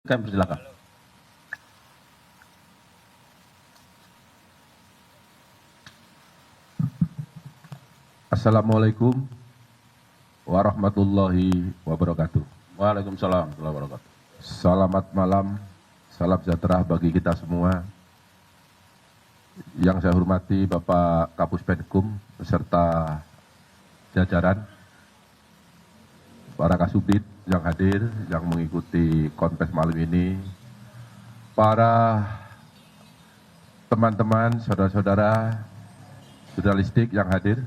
Kami persilakan. Assalamualaikum warahmatullahi wabarakatuh. Waalaikumsalam warahmatullahi wabarakatuh. Selamat malam, salam sejahtera bagi kita semua. Yang saya hormati Bapak Kapus Penkum beserta jajaran, para kasubdit yang hadir, yang mengikuti kontes malam ini, para teman-teman, saudara-saudara, jurnalistik yang hadir.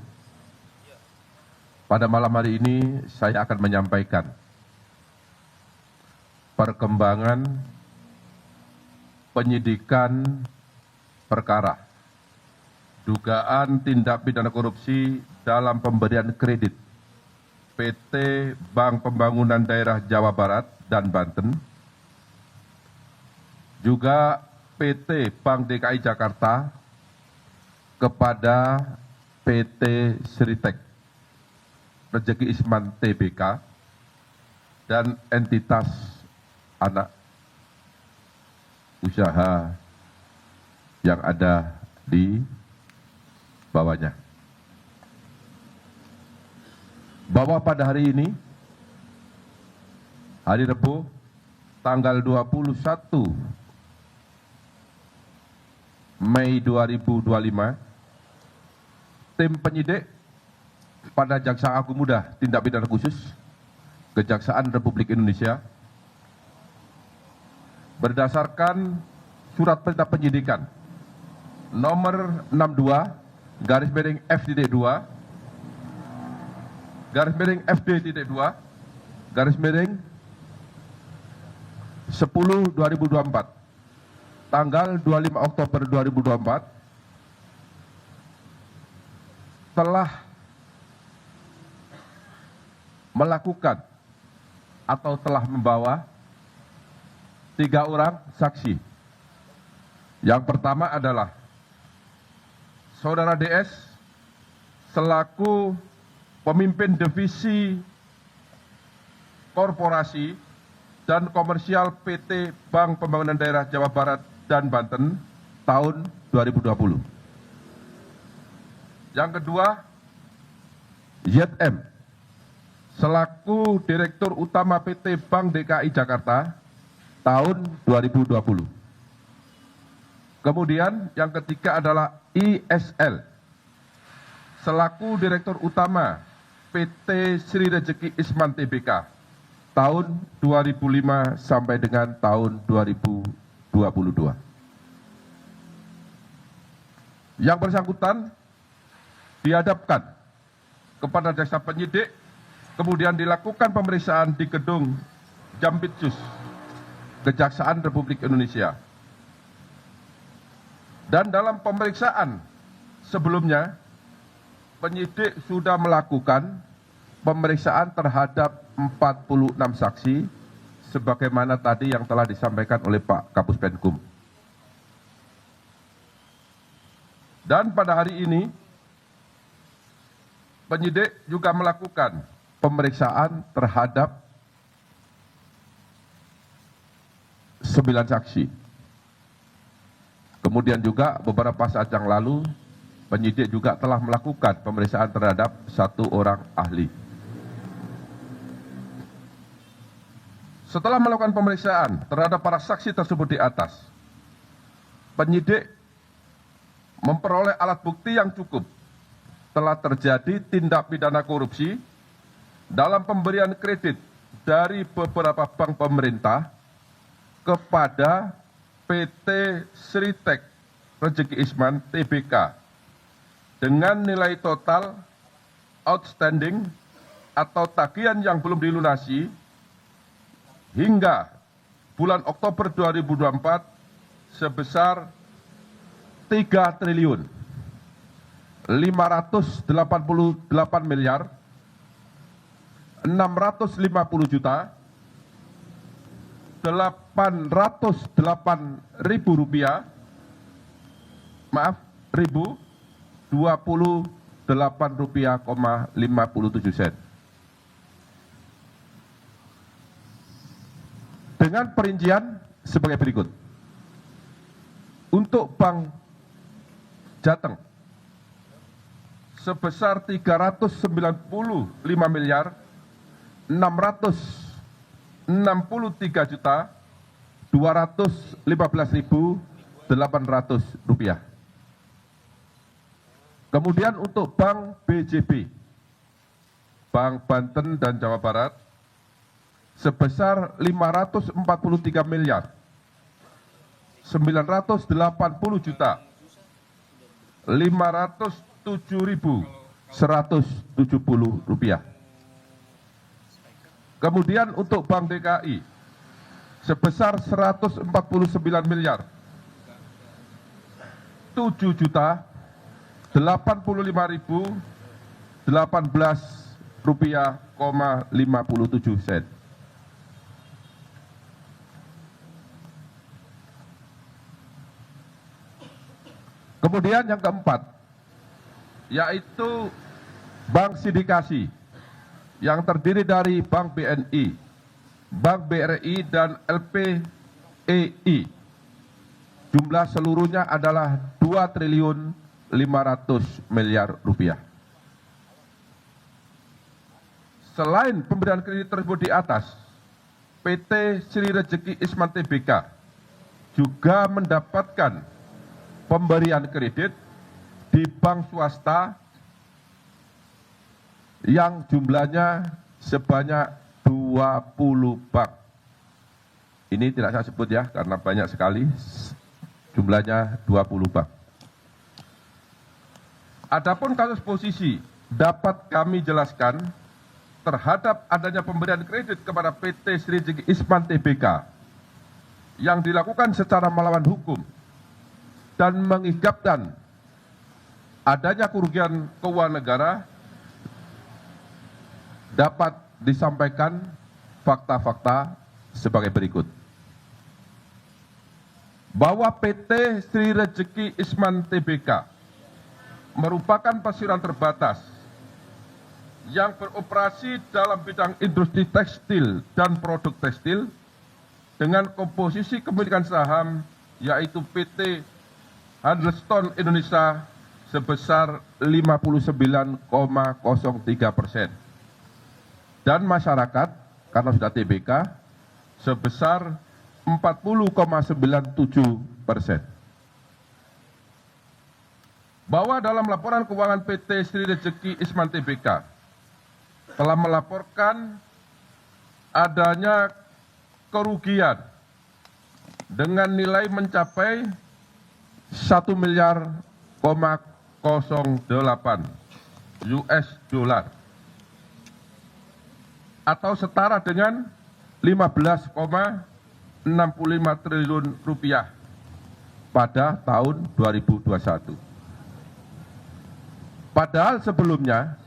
Pada malam hari ini saya akan menyampaikan perkembangan penyidikan perkara dugaan tindak pidana korupsi dalam pemberian kredit PT Bank Pembangunan Daerah Jawa Barat dan Banten, juga PT Bank DKI Jakarta kepada PT Sritek Rezeki Isman Tbk dan entitas anak usaha yang ada di bawahnya. Bahwa pada hari ini, hari Rabu, tanggal 21 Mei 2025, tim penyidik pada Jaksa Agung Muda Tindak Pidana Khusus Kejaksaan Republik Indonesia berdasarkan surat perintah penyidikan nomor 62/F.2 FD.2 10/2024 tanggal 25 Oktober 2024 telah melakukan atau telah membawa 3 orang saksi. Yang pertama adalah Saudara DS selaku pemimpin divisi korporasi dan komersial PT Bank Pembangunan Daerah Jawa Barat dan Banten tahun 2020. Yang kedua, YM selaku Direktur Utama PT Bank DKI Jakarta tahun 2020. Kemudian yang ketiga adalah ISL selaku Direktur Utama PT Sri Rezeki Isman Tbk tahun 2005 sampai dengan tahun 2022. Yang bersangkutan dihadapkan kepada jaksa penyidik, kemudian dilakukan pemeriksaan di gedung Jampitsus Kejaksaan Republik Indonesia. Dan dalam pemeriksaan sebelumnya, penyidik sudah melakukan pemeriksaan terhadap 46 saksi, sebagaimana tadi yang telah disampaikan oleh Pak Kapus Penkum. Dan pada hari ini, penyidik juga melakukan pemeriksaan terhadap 9 saksi. Kemudian juga beberapa saat yang lalu, penyidik juga telah melakukan pemeriksaan terhadap 1 orang ahli. Setelah melakukan pemeriksaan terhadap para saksi tersebut di atas, penyidik memperoleh alat bukti yang cukup telah terjadi tindak pidana korupsi dalam pemberian kredit dari beberapa bank pemerintah kepada PT Sritek Rezeki Isman Tbk dengan nilai total outstanding atau tagihan yang belum dilunasi hingga bulan Oktober 2024 sebesar 3 triliun 588 miliar 650 juta 808.000 rupiah, maaf, 1.028 rupiah, 57 sen. dengan perincian sebagai berikut. Untuk Bank Jateng sebesar 395 miliar 663 juta 215.800 rupiah. Kemudian untuk Bank BJB, Bank Banten dan Jawa Barat sebesar 543 miliar 980 juta 507.170 rupiah. Kemudian untuk Bank DKI sebesar 149 miliar 7 juta 85.018 rupiah, 57 sen. Kemudian yang keempat, yaitu Bank Sindikasi yang terdiri dari Bank BNI, Bank BRI, dan LPEI. Jumlah seluruhnya adalah 2 triliun 500 miliar rupiah. Selain pemberian kredit tersebut di atas, PT Sri Rejeki Isman Tbk juga mendapatkan pemberian kredit di bank swasta yang jumlahnya sebanyak 20 bank. Ini tidak saya sebut ya, karena banyak sekali, jumlahnya 20 bank. Adapun kasus posisi dapat kami jelaskan terhadap adanya pemberian kredit kepada PT Sri Rejeki Isman Tbk yang dilakukan secara melawan hukum dan mengakibatkan adanya kerugian keuangan negara, dapat disampaikan fakta-fakta sebagai berikut. Bahwa PT Sri Rejeki Isman Tbk merupakan perseroan terbatas yang beroperasi dalam bidang industri tekstil dan produk tekstil dengan komposisi kepemilikan saham yaitu PT Handelston Indonesia sebesar 59,03% dan masyarakat karena sudah TBK sebesar 40,97%. Bahwa dalam laporan keuangan PT Sri Rejeki Isman Tbk telah melaporkan adanya kerugian dengan nilai mencapai 1 miliar 08 US dollar atau setara dengan 15,65 triliun rupiah pada tahun 2021. Padahal sebelumnya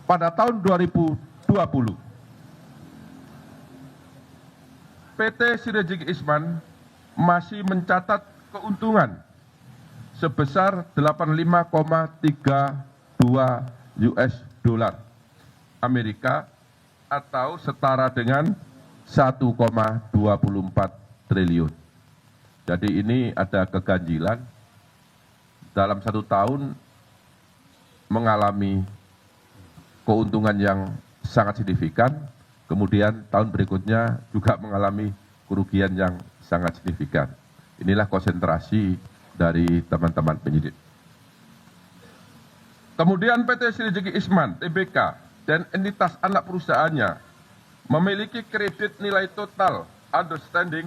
pada tahun 2020 PT Sri Rejeki Isman masih mencatat keuntungan sebesar 85,32 US dollar Amerika atau setara dengan 1,24 triliun. Jadi ini ada keganjilan dalam 1 tahun mengalami keuntungan yang sangat signifikan, kemudian tahun berikutnya juga mengalami kerugian yang sangat signifikan. Inilah konsentrasi dari teman-teman penyidik. Kemudian PT Sri Rejeki Isman Tbk dan entitas anak perusahaannya memiliki kredit nilai total outstanding